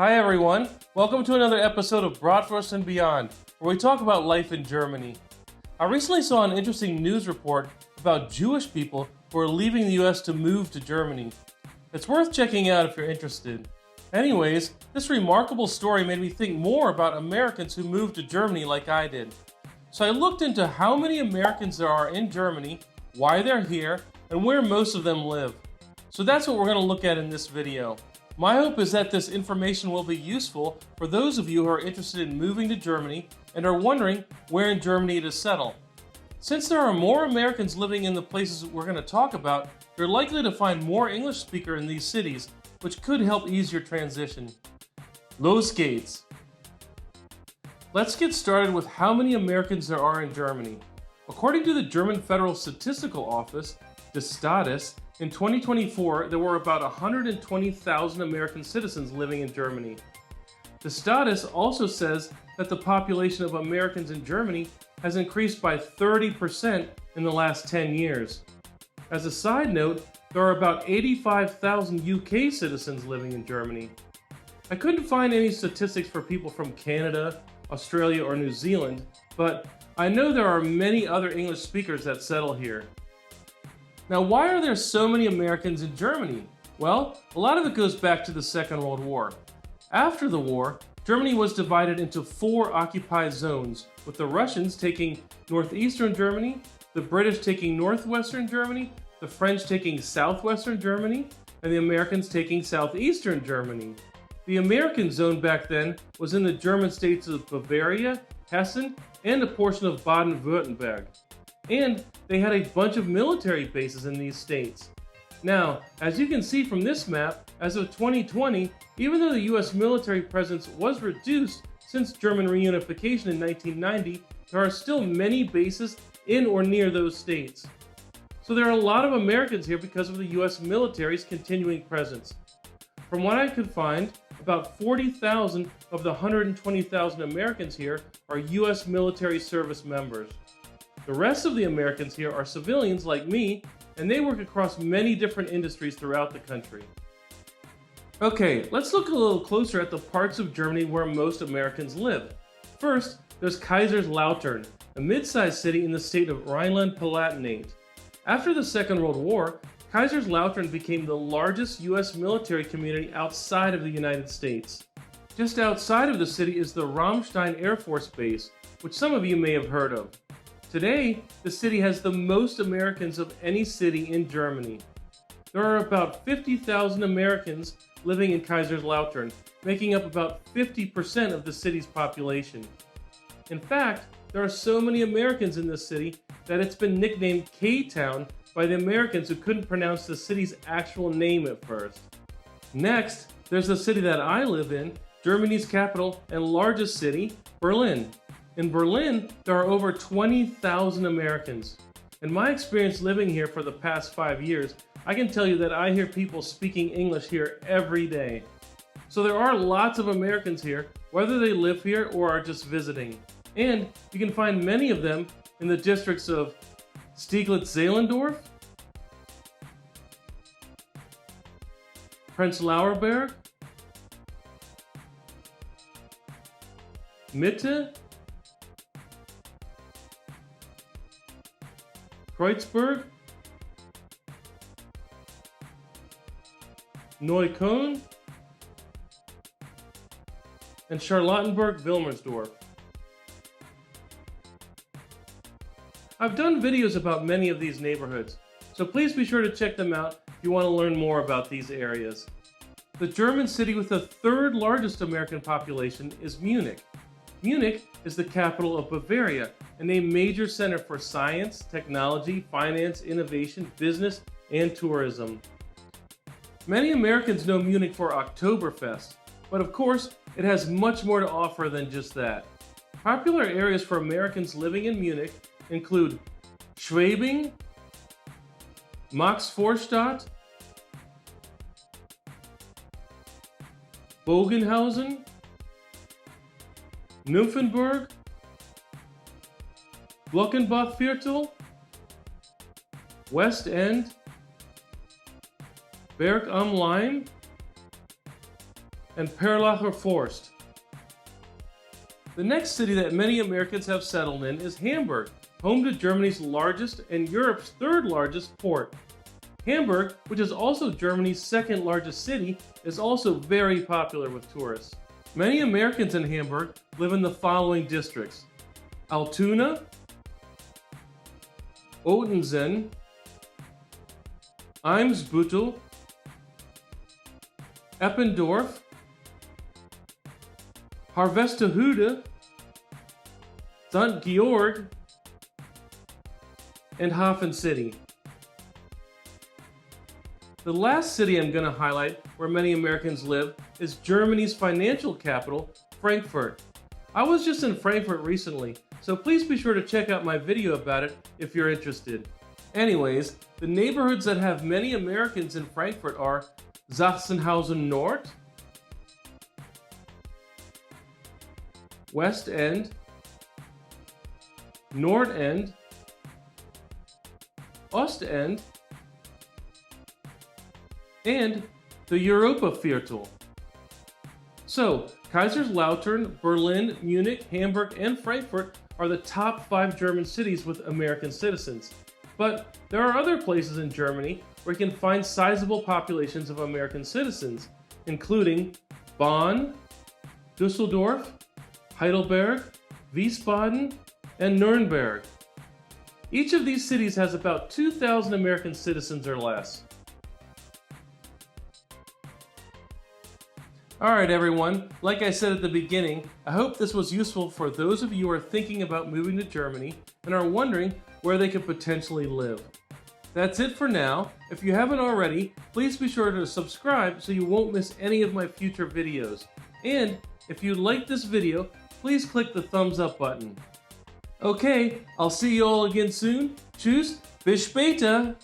Hi everyone, welcome to another episode of Bratwurst and Beyond, where we talk about life in Germany. I recently saw an interesting news report about Jewish people who are leaving the US to move to Germany. It's worth checking out if you're interested. Anyways, this remarkable story made me think more about Americans who moved to Germany like I did. So I looked into how many Americans there are in Germany, why they're here, and where most of them live. So that's what we're going to look at in this video. My hope is that this information will be useful for those of you who are interested in moving to Germany and are wondering where in Germany to settle. Since there are more Americans living in the places we're going to talk about, you're likely to find more English speakers in these cities, which could help ease your transition. Los geht's! Let's get started with how many Americans there are in Germany. According to the German Federal Statistical Office, the Status, in 2024, there were about 120,000 American citizens living in Germany. The Status also says that the population of Americans in Germany has increased by 30% in the last 10 years. As a side note, there are about 85,000 UK citizens living in Germany. I couldn't find any statistics for people from Canada, Australia, or New Zealand, but I know there are many other English speakers that settle here. Now, why are there so many Americans in Germany? Well, a lot of it goes back to the Second World War. After the war, Germany was divided into 4 occupied zones, with the Russians taking northeastern Germany, the British taking northwestern Germany, the French taking southwestern Germany, and the Americans taking southeastern Germany. The American zone back then was in the German states of Bavaria, Hessen, and a portion of Baden-Württemberg. And they had a bunch of military bases in these states. Now, as you can see from this map, as of 2020, even though the US military presence was reduced since German reunification in 1990, there are still many bases in or near those states. So there are a lot of Americans here because of the US military's continuing presence. From what I could find, about 40,000 of the 120,000 Americans here are US military service members. The rest of the Americans here are civilians like me, and they work across many different industries throughout the country. Okay, let's look a little closer at the parts of Germany where most Americans live. First, there's Kaiserslautern, a mid-sized city in the state of Rhineland-Palatinate. After the Second World War, Kaiserslautern became the largest US military community outside of the United States. Just outside of the city is the Ramstein Air Force Base, which some of you may have heard of. Today, the city has the most Americans of any city in Germany. There are about 50,000 Americans living in Kaiserslautern, making up about 50% of the city's population. In fact, there are so many Americans in this city that it's been nicknamed K-Town by the Americans who couldn't pronounce the city's actual name at first. Next, there's the city that I live in, Germany's capital and largest city, Berlin. In Berlin, there are over 20,000 Americans. In my experience living here for the past 5 years, I can tell you that I hear people speaking English here every day. So there are lots of Americans here, whether they live here or are just visiting. And you can find many of them in the districts of Steglitz-Zehlendorf, Prenzlauer Berg, Mitte, Kreuzberg, Neukölln, and Charlottenburg-Wilmersdorf. I've done videos about many of these neighborhoods, so please be sure to check them out if you want to learn more about these areas. The German city with the third largest American population is Munich. Munich is the capital of Bavaria and a major center for science, technology, finance, innovation, business, and tourism. Many Americans know Munich for Oktoberfest, but of course, it has much more to offer than just that. Popular areas for Americans living in Munich include Schwabing, Maxvorstadt, Bogenhausen, Nymphenburg, Glockenbachviertel, West End, Berg am Laim, and Perlacher Forst. The next city that many Americans have settled in is Hamburg, home to Germany's largest and Europe's third largest port. Hamburg, which is also Germany's second largest city, is also very popular with tourists. Many Americans in Hamburg live in the following districts: Altona, Ottensen, Eimsbüttel, Eppendorf, Harvestehude, St. Georg, and Hafen City. The last city I'm going to highlight where many Americans live is Germany's financial capital, Frankfurt. I was just in Frankfurt recently, so please be sure to check out my video about it if you're interested. Anyways, the neighborhoods that have many Americans in Frankfurt are Sachsenhausen Nord, West End, Nord End, Ost End, and the Europa Viertel. So, Kaiserslautern, Berlin, Munich, Hamburg, and Frankfurt are the top 5 German cities with American citizens. But there are other places in Germany where you can find sizable populations of American citizens, including Bonn, Düsseldorf, Heidelberg, Wiesbaden, and Nuremberg. Each of these cities has about 2,000 American citizens or less. Alright everyone, like I said at the beginning, I hope this was useful for those of you who are thinking about moving to Germany and are wondering where they could potentially live. That's it for now. If you haven't already, please be sure to subscribe so you won't miss any of my future videos. And if you liked this video, please click the thumbs up button. Okay, I'll see you all again soon. Tschüss, bis später!